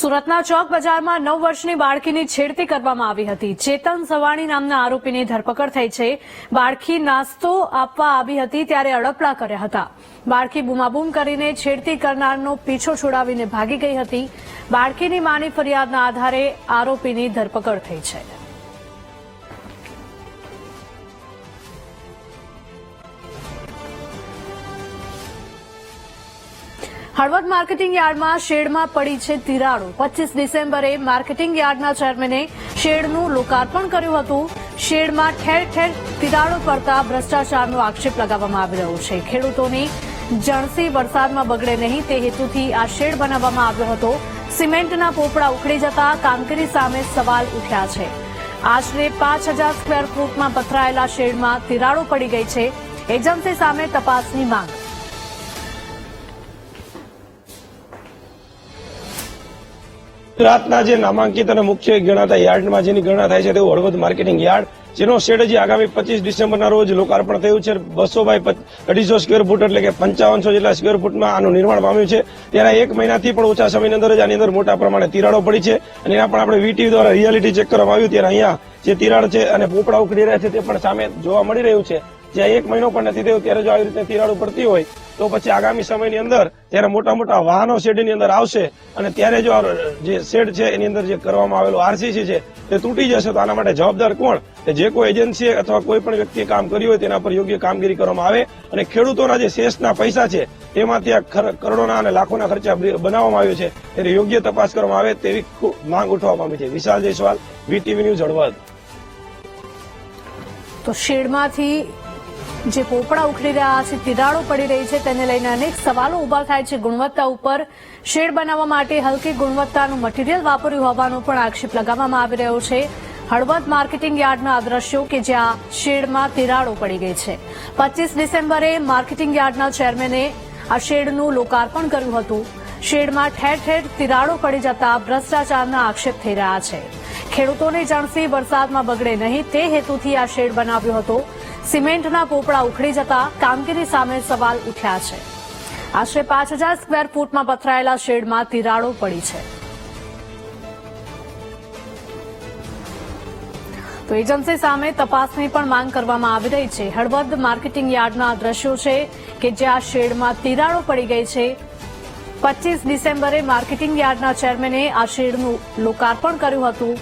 સુરતના ચોક બજારમાં 9 વર્ષની બાળકીની છેડતી કરવામાં આવી હતી। ચેતન સવાણી નામના આરોપીની ધરપકડ થઈ છે। બાળકી નાસ્તો આપવા આવી હતી ત્યારે અડપલા કર્યા હતા। બાળકી બૂમાબૂમ કરીને છેડતી કરનારનો પીછો છોડાવીને ભાગી ગઈ હતી। બાળકીની માની ફરિયાદના આધારે આરોપીની ધરપકડ થઈ છે। હળવદ માર્કેટિંગ યાર્ડમાં શેડમાં પડી છે તિરાડો। 25 ડિસેમ્બરે માર્કેટિંગ યાર્ડના ચેરમેને શેડનું લોકાર્પણ કર્યું હતું। શેડમાં ઠેર ઠેર તિરાડો પડતા ભ્રષ્ટાચારનો આક્ષેપ લગાવવામાં આવી રહ્યો છે। ખેડૂતોની જણસી વરસાદમાં બગડે નહીં તે હેતુથી આ શેડ બનાવવામાં આવ્યો હતો। સિમેન્ટના પોપડા ઉખડી જતા કામગીરી સામે સવાલ ઉઠ્યા છે। આશરે 5000 સ્ક્વેર ફૂટમાં પથરાયેલા શેડમાં તિરાડો પડી ગઈ છે। એજન્સી સામે તપાસની માંગ। ગુજરાતના જે નામાંકિત અને મુખ્ય ગણાતા યાર્ડમાં જેની ગણના થાય છે તેવું હળવદ માર્કેટિંગ યાર્ડ, જેનો શેડ હજી આગામી 25 ડિસેમ્બરના રોજ લોકાર્પણ થયું છે। 200 બાય 250 સ્ક્વેર ફૂટ એટલે કે 5500 જેટલા સ્ક્વેર ફૂટમાં આનું નિર્માણ પામ્યું છે। ત્યારે 1 મહિનાથી પણ ઓછા સમયની અંદર જ આની અંદર મોટા પ્રમાણે તિરાડો પડી છે અને એના પણ આપણે વીટીવી દ્વારા રિયાલિટી ચેક કરવામાં આવ્યું ત્યારે અહીંયા જે તિરાડ છે અને પોપડા ઉખડી રહ્યા છે તે પણ સામે જોવા મળી રહ્યું છે। જ્યાં 1 મહિનો પણ નથી થયો ત્યારે જો આવી રીતે તિરાડો પડતી હોય તો પછી આગામી સમયની અંદર ત્યારે મોટા મોટા વાહનો શેડની અંદર આવશે અને ત્યારે જો જે શેડ છે એની અંદર જે કરવામાં આવેલું આરસીસી છે તે તૂટી જશે તો આના માટે જવાબદાર કોણ? જે કોઈ એજન્સી અથવા કોઈ પણ વ્યક્તિએ કામ કર્યું હોય તેના પર યોગ્ય કામગીરી કરવામાં આવે અને ખેડૂતોના જે શેષના પૈસા છે તેમાંથી આ કરોડોના અને લાખોના ખર્ચા બનાવવામાં આવ્યો છે ત્યારે યોગ્ય તપાસ કરવામાં આવે તેવી માંગ ઉઠવા પામી છે। વિશાલ જયસ્વાલ, વીટીવી ન્યૂઝ, હળવદ। તો શેડમાંથી જે પોપડા ઉખડી રહ્યા છે, તિરાડો પડી રહી છે, તેને લઈને અનેક સવાલો ઉભા થાય છે। ગુણવત્તા ઉપર શેડ બનાવવા માટે હલકી ગુણવત્તાનું મટીરીયલ વાપર્યું હોવાનો પણ આક્ષેપ લગાવવામાં આવી રહ્યો છે। હળવદ માર્કેટિંગ યાર્ડના આ દ્રશ્યો કે જ્યાં શેડમાં તિરાડો પડી ગઈ છે। 25 ડિસેમ્બરે માર્કેટિંગ યાર્ડના ચેરમેને આ શેડનું લોકાર્પણ કર્યું હતું। શેડમાં ઠેર ઠેર તિરાડો પડી જતા ભ્રષ્ટાચારના આક્ષેપ થઈ રહ્યા છે। ખેડૂતોની જણસી વરસાદમાં બગડે નહીં તે હેતુથી આ શેડ બનાવ્યો હતો। સિમેન્ટના પોપડા ઉખડી જતા કામગીરી સામે સવાલ ઉઠ્યા છે। આશરે 5000 સ્ક્વેર ફૂટમાં પથરાયેલા શેડમાં તિરાડો પડી છે। તો એજન્સી સામે તપાસની પણ માંગ કરવામાં આવી રહી છે। હળવદ માર્કેટિંગ યાર્ડના દ્રશ્યો છે કે જ્યાં શેડમાં તિરાડો પડી ગઈ છે। 25 ડિસેમ્બરે માર્કેટિંગ યાર્ડના ચેરમેને આ શેડનું લોકાર્પણ કર્યું હતું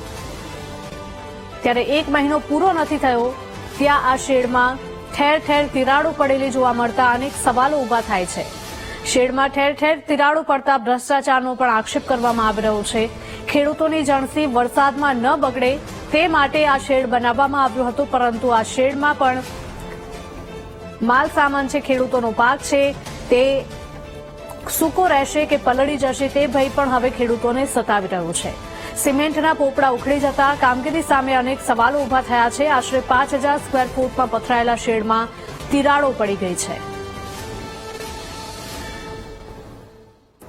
ત્યારે 1 મહિનો પૂરો નથી થયો ત્યાં આ શેડમાં ઠેર ઠેર તિરાડો પડેલી જોવા મળતા અનેક સવાલો ઉભા થાય છે। શેડમાં ઠેર ઠેર તિરાડો પડતા ભ્રષ્ટાચારનો પણ આક્ષેપ કરવામાં આવી રહ્યો છે। ખેડૂતોની જણસી વરસાદમાં ન બગડે તે માટે આ શેડ બનાવવામાં આવ્યો હતો, પરંતુ આ શેડમાં પણ માલ સામાન છે, ખેડૂતોનો પાક છે, તે સૂકો રહેશે કે પલળી જશે તે ભય પણ હવે ખેડૂતોને સતાવી રહ્યો છે। સિમેન્ટના પોપડા ઉખડી જતા કામગીરી સામે અનેક સવાલો ઉભા થયા છે। આશરે 5000 સ્ક્વેર ફૂટમાં પથરાયેલા શેડમાં તિરાડો પડી ગઈ છે।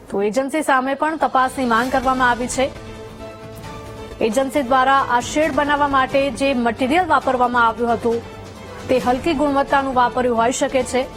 તો એજન્સી સામે પણ તપાસની માંગ કરવામાં આવી છે। એજન્સી દ્વારા આ શેડ બનાવવા માટે જે મટીરીયલ વાપરવામાં આવ્યું હતું તે હલકી ગુણવત્તાનું વાપર્યું હોઈ શકે છે।